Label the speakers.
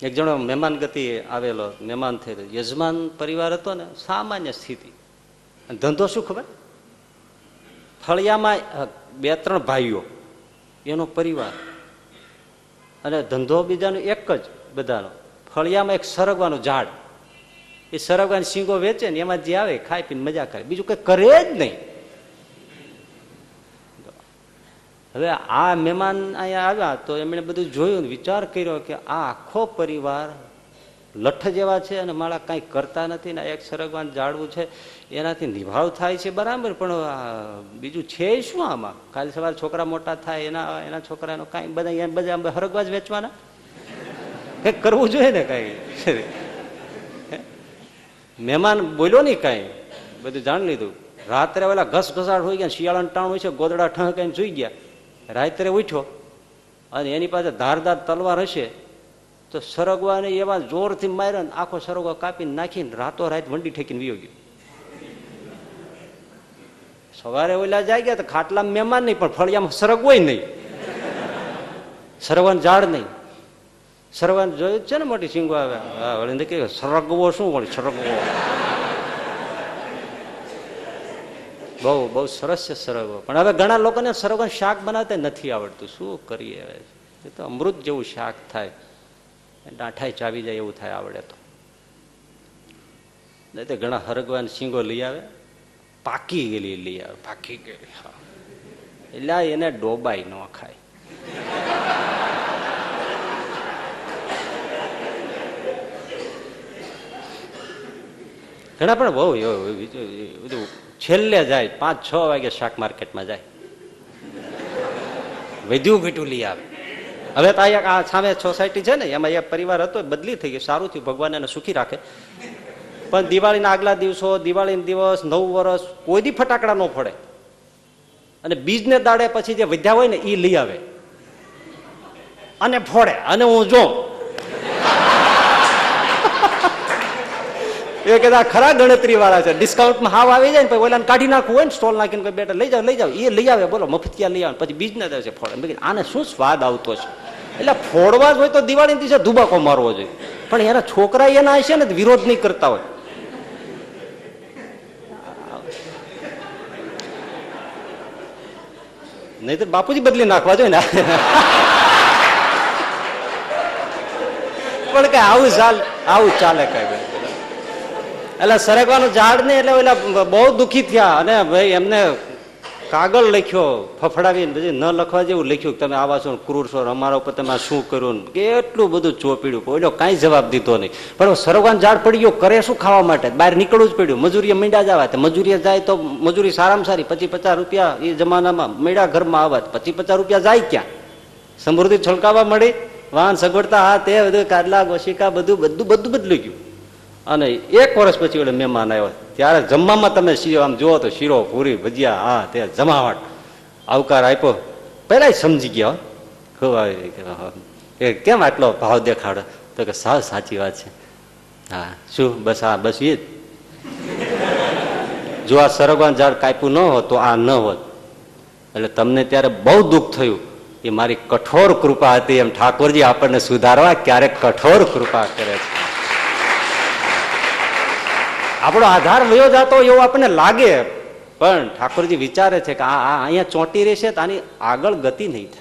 Speaker 1: એક જણો મહેમાન ગતિ આવેલો, મહેમાન થયેલો, યજમાન પરિવાર હતો ને, સામાન્ય સ્થિતિ, ધંધો શું ખબર, ફળિયામાં 2-3 ભાઈઓ, એનો પરિવાર, અને ધંધો બીજાનો એક જ બધાનો. ફળિયામાં એક સરગવાનું ઝાડ, એ સરગવાની શીંગો વેચે ને એમાં જે આવે ખાઈ પીને મજા કરે, બીજું કઈ કરે જ નહીં. હવે આ મહેમાન અહીંયા આવ્યા તો એમણે બધું જોયું, વિચાર કર્યો કે આ આખો પરિવાર લઠ જેવા છે અને મારા કાંઈ કરતા નથી ને એક સરગવાન ઝાડવું છે એનાથી નિભાવ થાય છે બરાબર, પણ બીજું છે શું આમાં? કાલે સવારે છોકરા મોટા થાય, એના છોકરાનો કાંઈ બધા હરગવા જ વેચવાના, કંઈક કરવું જોઈએ ને કાંઈ. મહેમાન બોલ્યો નહીં કાંઈ, બધું જાણી લીધું. રાત્રે ઓલા ઘસઘસાટ હોઈ ગયા, શિયાળાનું ટાણું હોય છે, ગોદડા ઠહકાઈને સુઈ ગયા. રાત્રે ઉઠ્યો અને એની પાસે ધારદાર તલવાર હશે તો સરગવાને એવા જોરથી માર્યો ને આખો સરગવો કાપીને નાખીને રાતો રાત વંડી ઠેકીને વિયો ગયો. સવારે ઓલા જાય ગયા તો ખાટલામાં મહેમાન નહીં, પણ ફળિયામાં સરગવો નહીં, સરગવાનું ઝાડ નહીં. સરગવાન જોયું છે ને, મોટી સિંગો આવે, વળી કે સરગવો શું વળી સરગવો, બહુ બહુ સરસ છે સરગવો. પણ હવે ઘણા લોકોને સરગવાનું શાક બનાવતા નથી આવડતું, શું કરીએ? હવે એ તો અમૃત જેવું શાક થાય, ડાંઠાઈ ચાવી જાય એવું થાય આવડે તો. નહીં તો ઘણા હરગવાન શીંગો લઈ આવે, પાકી ગયેલી લઈ આવે, પાકી ગયેલી, હા, એટલે એને ડોબાઈ ન ખાય. ઘણા પણ બહુ બધું છેલ્લે જાય, 5-6 વાગે શાક માર્કેટમાં જાય, વધ્યું ઘટ્યું લઈ આવે. હવે તો આ સામે સોસાયટી છે ને, એમાં એક પરિવાર હતો, બદલી થઈ ગઈ, સારું થયું, ભગવાન એને સુખી રાખે. પણ દિવાળીના આગલા દિવસો, દિવાળીના દિવસ, 9 વર્ષ કોઈ દી ફટાકડા ન ફોડે, અને બીજને દાડે પછી જે વધ્યા હોય ને એ લઈ આવે અને ફોડે, અને હું જો એ કહેતા ખરા ગણતરી વાળા છે, ડિસ્કાઉન્ટમાં હાવ આવી જાય ને પછી ઓલાને કાઢી નાખવું હોય ને, સ્ટોલ નાખીને કોઈ બેટા લઈ જાવ, એ લઈ આવે, બોલો મફતિયા લઈ આવે, પછી બીજના દિવસે ફોડે. આને શું સ્વાદ આવતો છે? એટલે ફોડવા જ હોય તો દિવાળી દિવસે ધુબાકો મારવો જોઈએ, પણ એના છોકરા એના હશે ને વિરોધ નહીં કરતા હોય. નહીં તો બાપુજી બદલી નાખવા જોઈએ ને. પણ કઈ આવું ચાલે કઈ. એટલે સરગવાનું ઝાડ ને એટલે ઓલા બહુ દુઃખી થયા, અને ભાઈ એમને કાગળ લખ્યો ફફડાવીને, પછી ન લખવા જેવું લખ્યું, તમે આવા છો ક્રૂર છો, અમારા ઉપર તમે શું કર્યું, કેટલું બધું ચોપીડ્યું. ઓલો કાંઈ જવાબ દીધો નહીં. પણ સરગવાનું ઝાડ પડી ગયો, કરે શું ખાવા માટે? બહાર નીકળવું જ પડ્યું. મજૂરીએ મીંડા જવા, મજૂરીએ જાય તો મજૂરી સારામાં સારી 25-50 રૂપિયા એ જમાનામાં મીંડા ઘરમાં આવત, 25-50 રૂપિયા જાય ક્યાં? સમૃદ્ધિ છલકાવા મળી, વાહન સગવડતા, હા તે બધું કાડલા ગોશિકા બધું બદલી ગયું. અને 1 વર્ષ પછી ઓલે મહેમાન આવ્યો, ત્યારે જમવામાં તમે આમ જુઓ તો શીરો પૂરી ભજીયા, હા તે જમાવટ, આવકાર આપ્યો. પેલા સમજી ગયા, કેમ આટલો ભાવ દેખાડો? તો કે સાવ સાચી વાત છે. હા શું? બસ હા બસ એ જ. જો આ સરગવાનું ઝાડ કાપ્યું ન હોત તો આ ન હોત. એટલે તમને ત્યારે બહુ દુઃખ થયું. એ મારી કઠોર કૃપા હતી. એમ ઠાકોરજી આપણને સુધારવા ક્યારેક કઠોર કૃપા કરે છે. આપણો આધાર વયો જતો એવું આપણને લાગે, પણ ઠાકોરજી વિચારે છે કે આ અહીંયા ચોંટી રહેશે તો આની આગળ ગતિ નહીં થાય.